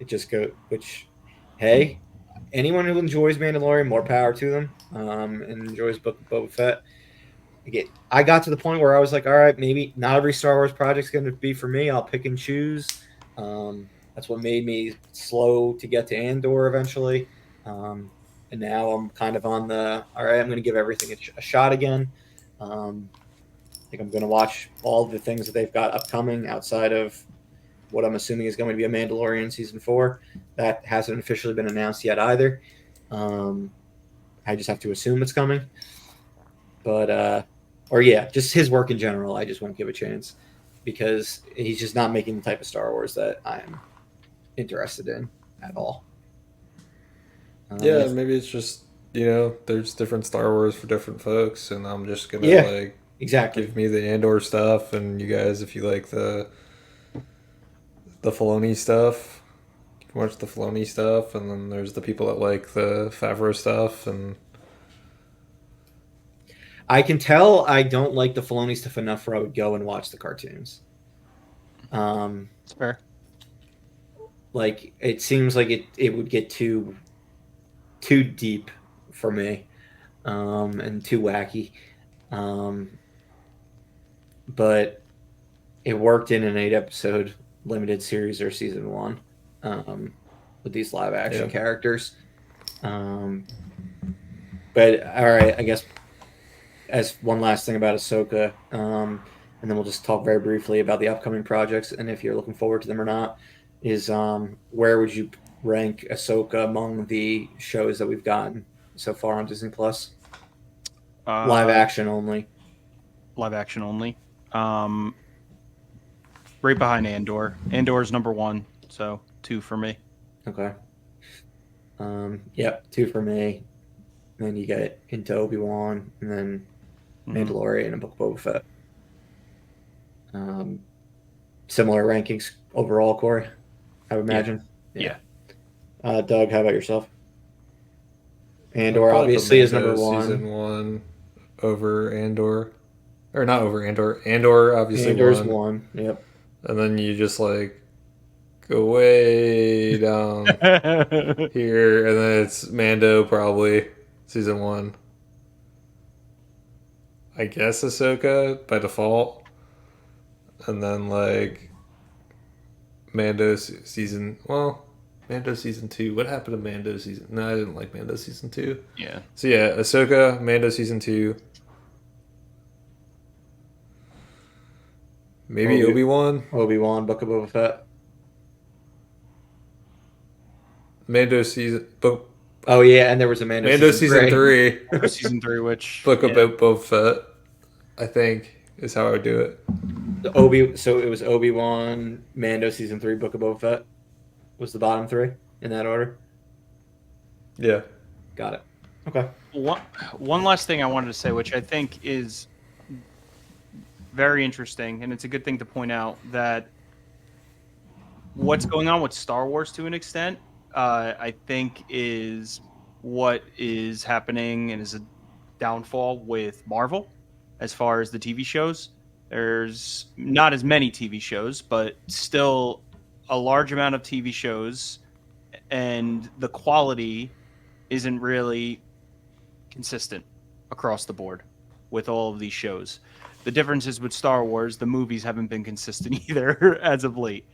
just go which, hey, anyone who enjoys Mandalorian, more power to them, and enjoys Book of Boba Fett. I got to the point where I was like, all right, maybe not every Star Wars project's going to be for me. I'll pick and choose. That's what made me slow to get to Andor eventually. And now I'm kind of on the, all right, I'm going to give everything a shot again. I think I'm going to watch all the things that they've got upcoming outside of what I'm assuming is going to be a Mandalorian season 4. That hasn't officially been announced yet either. I just have to assume it's coming. But or yeah, just his work in general, I just won't give a chance because he's just not making the type of Star Wars that I'm interested in at all. Yeah, maybe it's just there's different Star Wars for different folks, and I'm just gonna like exactly give me the Andor stuff, and you guys, if you like the Filoni stuff, you can watch the Filoni stuff, and then there's the people that like the Favreau stuff, and I can tell I don't like the Filoni stuff enough where I would go and watch the cartoons. It's fair. Like it seems like it would get too deep for me, and too wacky. But it worked in an 8-episode limited series or season 1, with these live action characters. But all right, I guess as one last thing about Ahsoka, and then we'll just talk very briefly about the upcoming projects and if you're looking forward to them or not, is where would you rank Ahsoka among the shows that we've gotten so far on Disney Plus? Live action only. Live action only. Right behind Andor. Andor's number 1, so 2 for me. Okay. Yep, 2 for me. And then you get into Obi-Wan, and then Mandalorian and Book of Boba Fett. Similar rankings overall, Corey, I would imagine. Yeah. Doug, how about yourself? Andor obviously is number 1. Season 1 over Andor. Or not over Andor. Andor obviously Andor's 1. Yep. And then you just like go way down here, and then it's Mando probably season 1. I guess Ahsoka by default, and then like Mando season 2. What happened to Mando season? No, I didn't like Mando season 2. Yeah. So yeah, Ahsoka, Mando season 2. Maybe Obi-Wan, Book of Boba Fett. Mando season. Oh yeah, and there was a Mando season 3. Season 3, which Book of Boba Fett. I think is how I would do it. So it was Obi-Wan, Mando season 3, Book of Boba Fett was the bottom three in that order. Yeah. Got it. Okay. One last thing I wanted to say, which I think is very interesting, and it's a good thing to point out, that what's going on with Star Wars to an extent, I think is what is happening and is a downfall with Marvel as far as the TV shows. There's not as many TV shows, but still a large amount of TV shows, and the quality isn't really consistent across the board with all of these shows. The difference is with Star Wars, the movies haven't been consistent either as of late.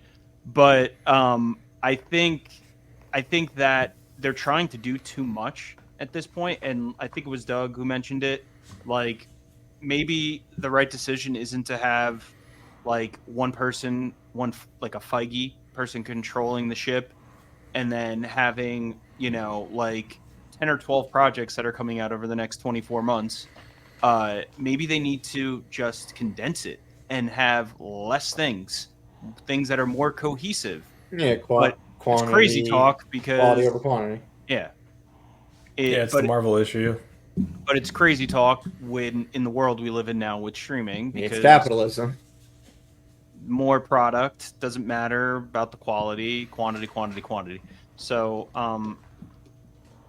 But I think that they're trying to do too much at this point, and I think it was Doug who mentioned it. Like, maybe the right decision isn't to have like one person, like a Feige person controlling the ship, and then having, like 10 or 12 projects that are coming out over the next 24 months. Maybe they need to just condense it and have less things that are more cohesive. Yeah, But it's crazy quantity, talk quality because, over quantity. yeah, Yeah, it's the Marvel issue. but it's crazy talk when in the world we live in now with streaming, It's because capitalism. more product doesn't matter about the quantity. So,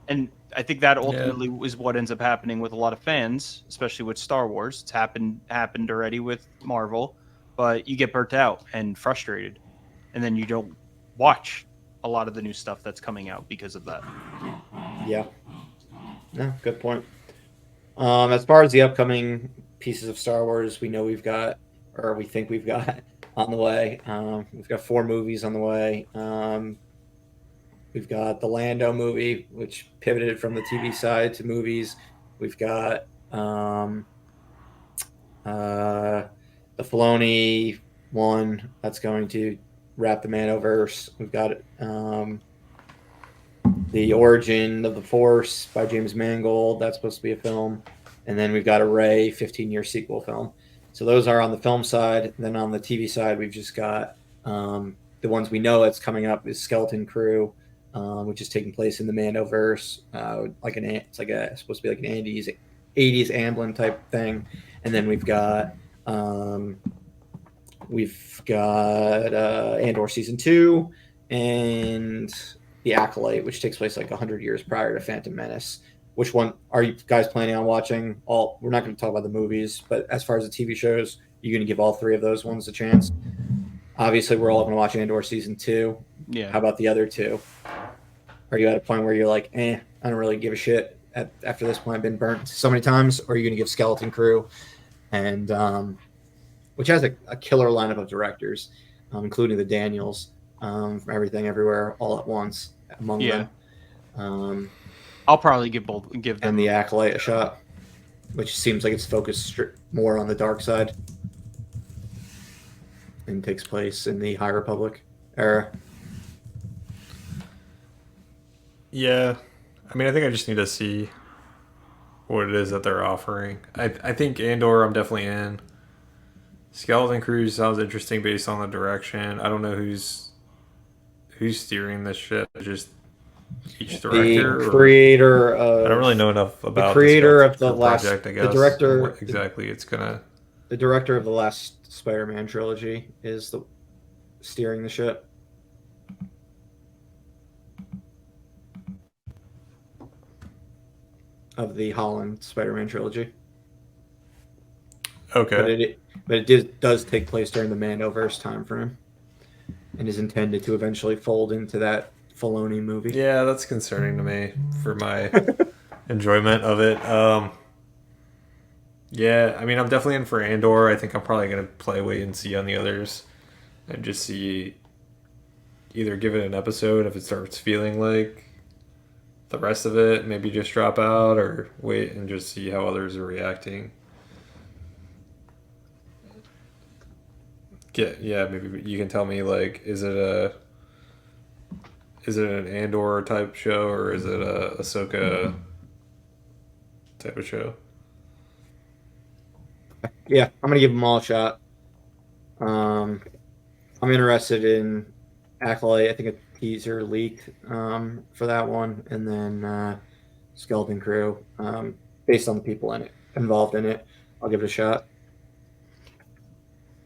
and I think that ultimately is what ends up happening with a lot of fans, especially with Star Wars. It's happened already with Marvel, but you get burnt out and frustrated, and then you don't watch a lot of the new stuff that's coming out because of that. Yeah. No, good point. As far as the upcoming pieces of Star Wars, we know we've got, or we think we've got on the way. We've got 4 movies on the way. We've got the Lando movie, which pivoted from the TV side to movies. We've got the Filoni one that's going to wrap the Manoverse. We've got the Origin of the Force by James Mangold. That's supposed to be a film. And then we've got a Ray 15-year sequel film. So those are on the film side. And then on the TV side, we've just got the ones we know that's coming up is Skeleton Crew, which is taking place in the Mandoverse. It's supposed to be like an 80s Amblin type thing. And then we've got Andor season 2 and The Acolyte, which takes place like 100 years prior to Phantom Menace. Which one are you guys planning on watching? We're not going to talk about the movies, but as far as the TV shows, you're going to give all 3 of those ones a chance. Obviously, we're all going to watch Andor season 2. Yeah. How about the other 2? Are you at a point where you're like, I don't really give a shit after this point? I've been burnt so many times. Or are you going to give Skeleton Crew, and which has a killer lineup of directors, including the Daniels from Everything Everywhere All at Once among them. I'll probably give them and The Acolyte a shot, which seems like it's focused more on the dark side and takes place in the High Republic era. Yeah. I mean, I think I just need to see what it is that they're offering. I think Andor I'm definitely in. Skeleton Crew sounds interesting based on the direction. I don't know who's steering this ship. Just each director. The creator of I don't really know enough about the creator of the last project. I guess the director what exactly it's gonna. The director of the last Spider-Man trilogy is steering the ship. Of the Holland Spider-Man trilogy. Okay. But it does take place during the Mandoverse time frame, and is intended to eventually fold into that Filoni movie. Yeah, that's concerning to me for my enjoyment of it. Yeah, I mean, I'm definitely in for Andor. I think I'm probably gonna play wait and see on the others, and just see. Either give it an episode if it starts feeling like the rest of it, maybe just drop out, or wait and just see how others are reacting. Yeah, maybe you can tell me, like, is it an Andor type show, or is it a Ahsoka type of show? Yeah, I'm gonna give them all a shot. I'm interested in Acolyte. I think a teaser leaked for that one, and then Skeleton Crew. Based on the people involved in it, I'll give it a shot.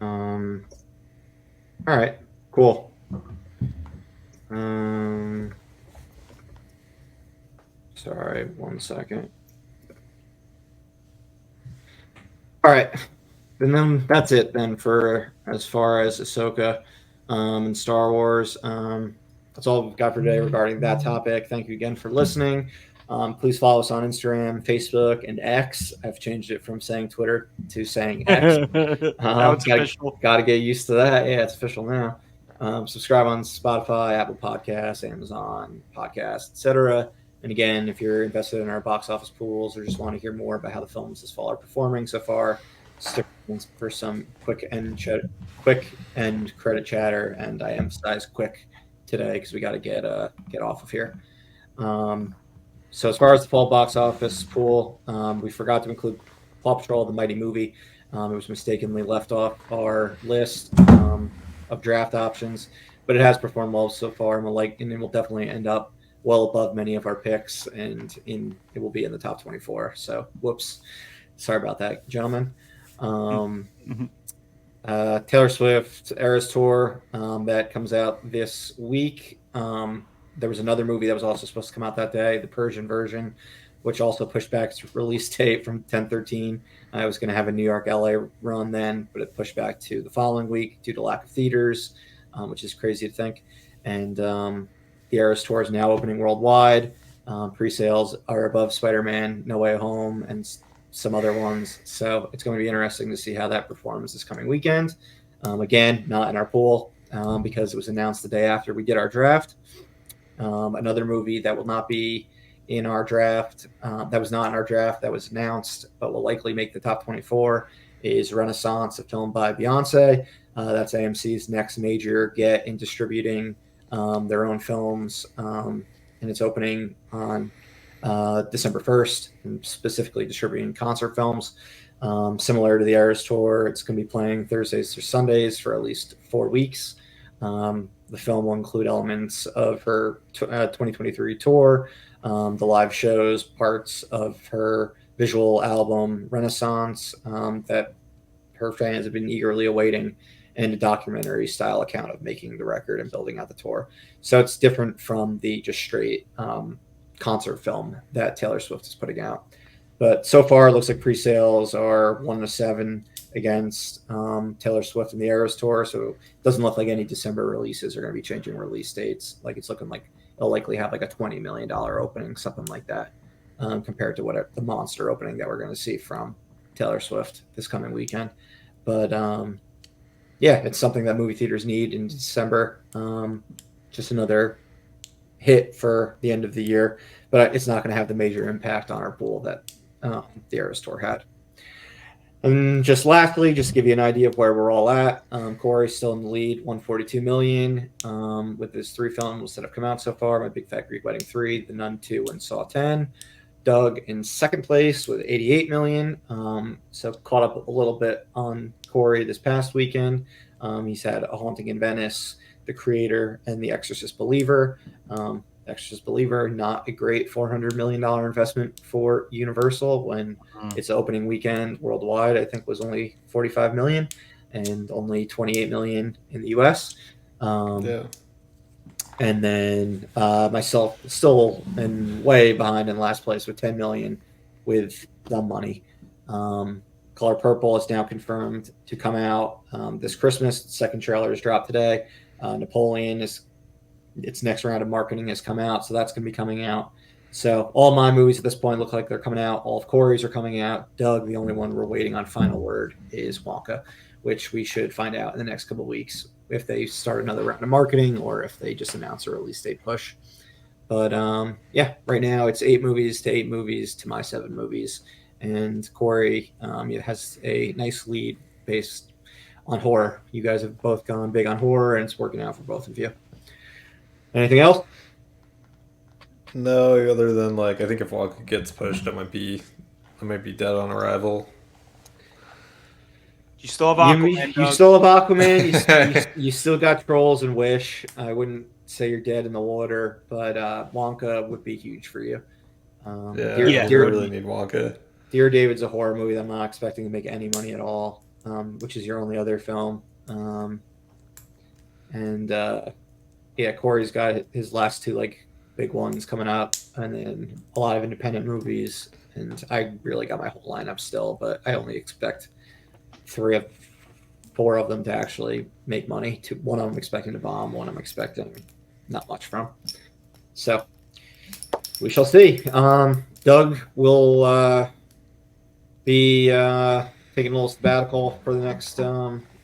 Um, all right, cool. Sorry, 1 second. All right, and then that's it then for as far as Ahsoka and Star Wars. That's all we've got for today regarding that topic. Thank you again for listening. Please follow us on Instagram, Facebook, and X. I've changed it from saying Twitter to saying X. Now it's official. Got to get used to that. Yeah, it's official now. Subscribe on Spotify, Apple Podcasts, Amazon Podcasts, etc. And again, if you're invested in our box office pools or just want to hear more about how the films this fall are performing so far, stick for some quick end credit chatter. And I emphasize quick today because we got to get off of here. So as far as the fall box office pool, we forgot to include Paw Patrol: The Mighty Movie. It was mistakenly left off our list of draft options, but it has performed well so far, and it will definitely end up well above many of our picks, and it will be in the top 24. So, whoops, sorry about that, gentlemen. Taylor Swift Eras Tour that comes out this week. There was another movie that was also supposed to come out that day, the Persian version, which also pushed back its release date from 10/13. I was going to have a New York, LA run then, but it pushed back to the following week due to lack of theaters, which is crazy to think. And the Eras Tour is now opening worldwide. Pre-sales are above Spider-Man, No Way Home, and some other ones. So it's going to be interesting to see how that performs this coming weekend. Again, not in our pool because it was announced the day after we did our draft. Another movie that will not be in our draft, that was not in our draft, that was announced, but will likely make the top 24 is Renaissance, a film by Beyonce. That's AMC's next major get in distributing their own films, and it's opening on December 1st, and specifically distributing concert films. Similar to the Eras Tour, it's going to be playing Thursdays through Sundays for at least 4 weeks. The film will include elements of her 2023 tour, the live shows, parts of her visual album Renaissance that her fans have been eagerly awaiting, and a documentary style account of making the record and building out the tour. So it's different from the just straight concert film that Taylor Swift is putting out. But so far, it looks like pre-sales are 1-7 against Taylor Swift and the Eras Tour. So it doesn't look like any December releases are going to be changing release dates. Like it's looking like it'll likely have like a $20 million opening, something like that, compared to what the monster opening that we're going to see from Taylor Swift this coming weekend. But yeah, it's something that movie theaters need in December. Just another hit for the end of the year, but it's not going to have the major impact on our pool that the Eras Tour had. And just lastly, just to give you an idea of where we're all at, Corey's still in the lead, 142 million, with his 3 films that have come out so far: My Big Fat Greek Wedding 3, The Nun 2, and Saw 10. Doug in second place with 88 million. So caught up a little bit on Corey this past weekend. He's had A Haunting in Venice, The Creator, and The Exorcist Believer. Exorcist Believer, not a great $400 million investment for Universal when its opening weekend worldwide, I think, was only 45 million and only 28 million in the US. Yeah. And then myself still way behind in last place with 10 million with Dumb Money. Color Purple is now confirmed to come out this Christmas. The second trailer is dropped today. Napoleon its next round of marketing has come out, so that's going to be coming out. So all my movies at this point look like they're coming out. All of Corey's are coming out. Doug, the only one we're waiting on final word is Wonka, which we should find out in the next couple of weeks if they start another round of marketing or if they just announce a release date push. But yeah, right now it's 8 movies to my 7 movies. And Corey has a nice lead based on horror. You guys have both gone big on horror, and it's working out for both of you. Anything else? No, other than like I think if Wonka gets pushed, I might be dead on arrival. You still have You, Aquaman. you Doug. still have Aquaman. You still got Trolls and Wish. I wouldn't say you're dead in the water, but Wonka would be huge for you. Yeah, Dear, we Dear, really need Wonka. Dear David's a horror movie that I'm not expecting to make any money at all, which is your only other film. And yeah, Corey's got his last two like big ones coming up, and then a lot of independent movies. And I really got my whole lineup still, but I only expect 4 of them to actually make money. One I'm expecting to bomb, one I'm expecting not much from. So we shall see. Doug will be taking a little sabbatical for the next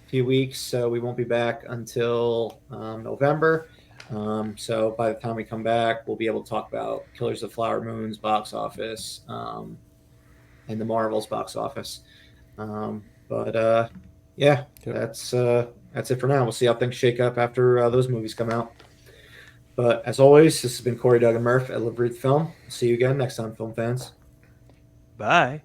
few weeks, so we won't be back until November. So by the time we come back, we'll be able to talk about Killers of the Flower Moon's box office and the Marvel's box office. But yeah, Yep. that's it for now. We'll see how things shake up after those movies come out. But as always, this has been Corey, Doug, and Murph at Live Read Film. See you again next time, film fans. Bye.